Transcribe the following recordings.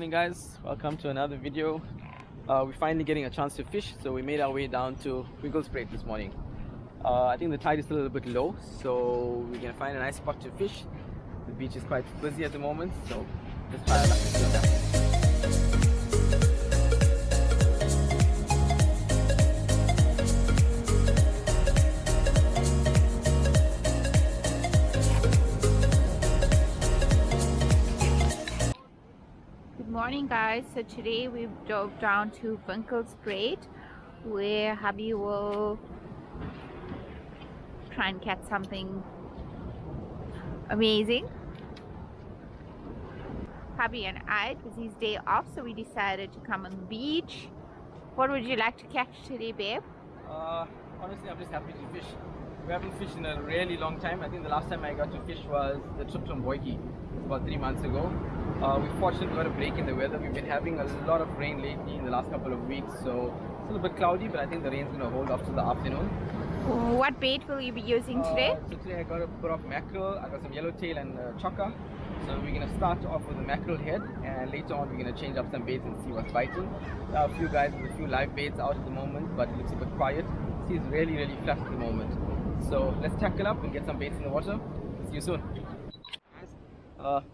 morning, guys. Welcome to another video. We're finally getting a chance to fish, so we made our way down to Wiggles Braid this morning. I think the tide is still a little bit low, so we can find a nice spot to fish. The beach is quite busy at the moment, so let's try our luck and see that. Morning guys, so today we drove down to Wiggles Braid where hubby will try and catch something amazing. Hubby and I, it was his day off, so we decided to come on the beach. What would you like to catch today, babe? Honestly, I'm just happy to fish. We haven't fished in a really long time. I think the last time I got to fish was the trip to Mboiki about 3 months ago. We fortunately got a break in the weather. We've been having a lot of rain lately in the last couple of weeks, so it's a little bit cloudy, but I think the rain's going to hold off to the afternoon. What bait will you be using today? So today I got a bit of mackerel, I got some yellowtail and chokka. So we're going to start off with the mackerel head, and later on we're going to change up some baits and see what's biting. There are a few guys with a few live baits out at the moment, but it looks a bit quiet. It's really flat at the moment. So let's tackle up and get some baits in the water. See you soon.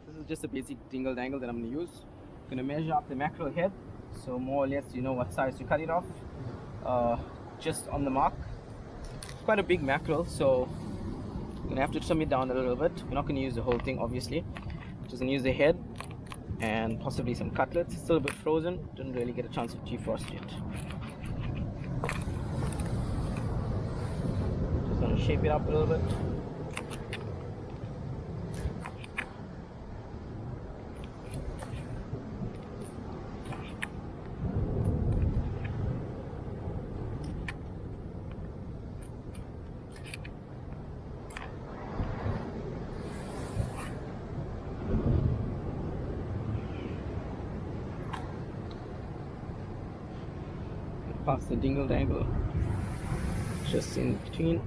This is just a basic dingle dangle that I'm going to use. I'm going to measure up the mackerel head, so more or less you know what size to cut it off. Just on the mark. It's quite a big mackerel, so I'm going to have to trim it down a little bit. We're not going to use the whole thing, obviously. Just going to use the head and possibly some cutlets. It's still a bit frozen, didn't really get a chance to defrost yet. Just going to shape it up a little bit. Past the dingle dangle, just in between.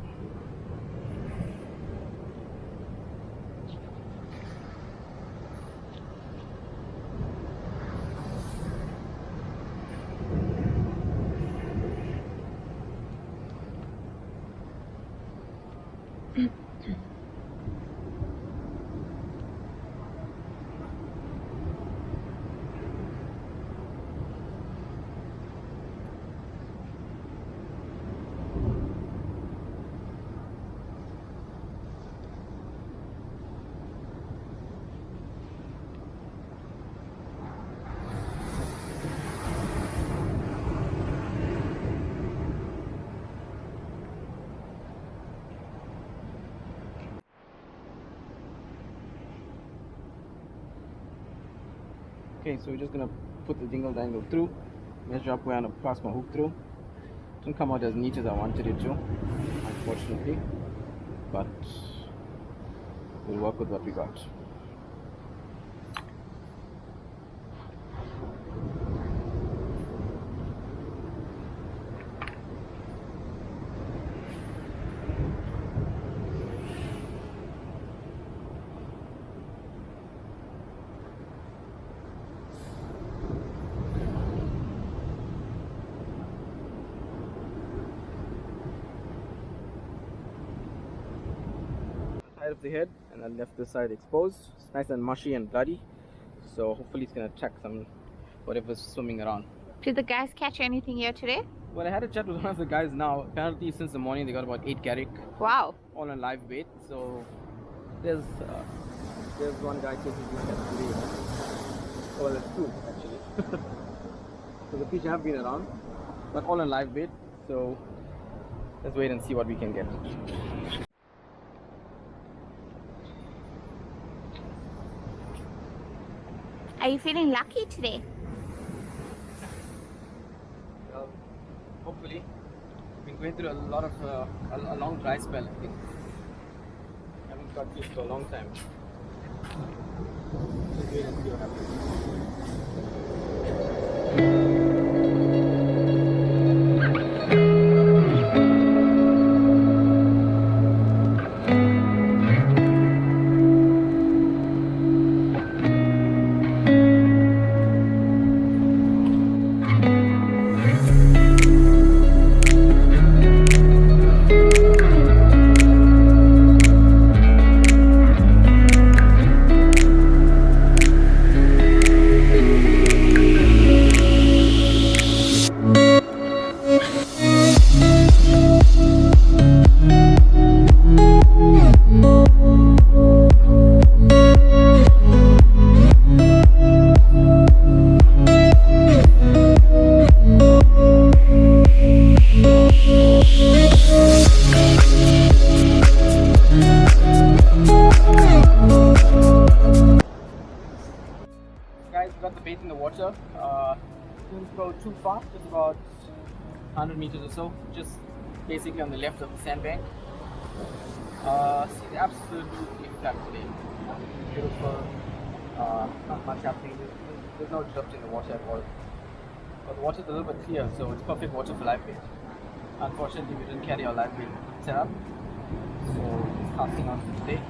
Okay, so we're just gonna put the dingle dangle through, measure up where I'm gonna pass my hook through. Didn't come out as neat as I wanted it to, unfortunately, but we'll work with what we got. Of the head, and I left this side exposed. It's nice and mushy and bloody, so hopefully it's going to attract some whatever's swimming around. Did the guys catch anything here today? Well, I had a chat with one of the guys now. Apparently since the morning they got about 8 carrick. Wow. All on live bait. So there's one guy chasing this cat today. Well, there's two actually. So the fish have been around, but all on live bait, so let's wait and see what we can get. Are you feeling lucky today? Well, hopefully. We've been going through a lot of a long dry spell, I think. Haven't caught fish for a long time. Let's wait and see what happens. Didn't go too far, just about 100 meters or so, just basically on the left of the sandbank. It's absolutely flat today. Beautiful. Not much happening. There's no drift in the water at all. But the water's a little bit clear, so it's perfect water for live bait. Unfortunately, we didn't carry our live bait setup, so it's casting out for today.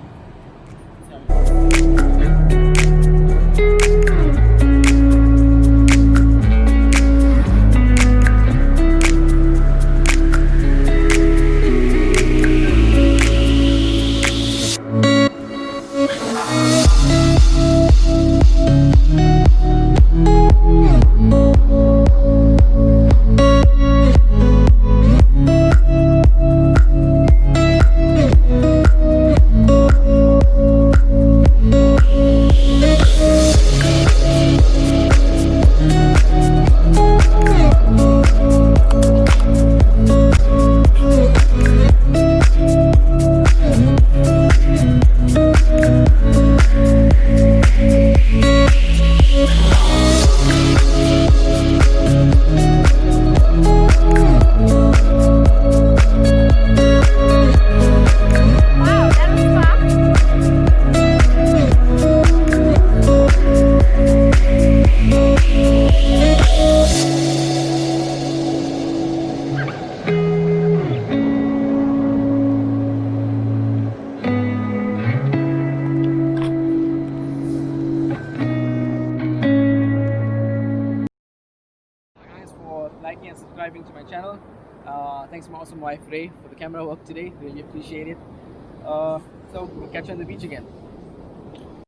Liking and subscribing to my channel. Thanks to my awesome wife Ray for the camera work today. Really appreciate it. So we'll catch you on the beach again.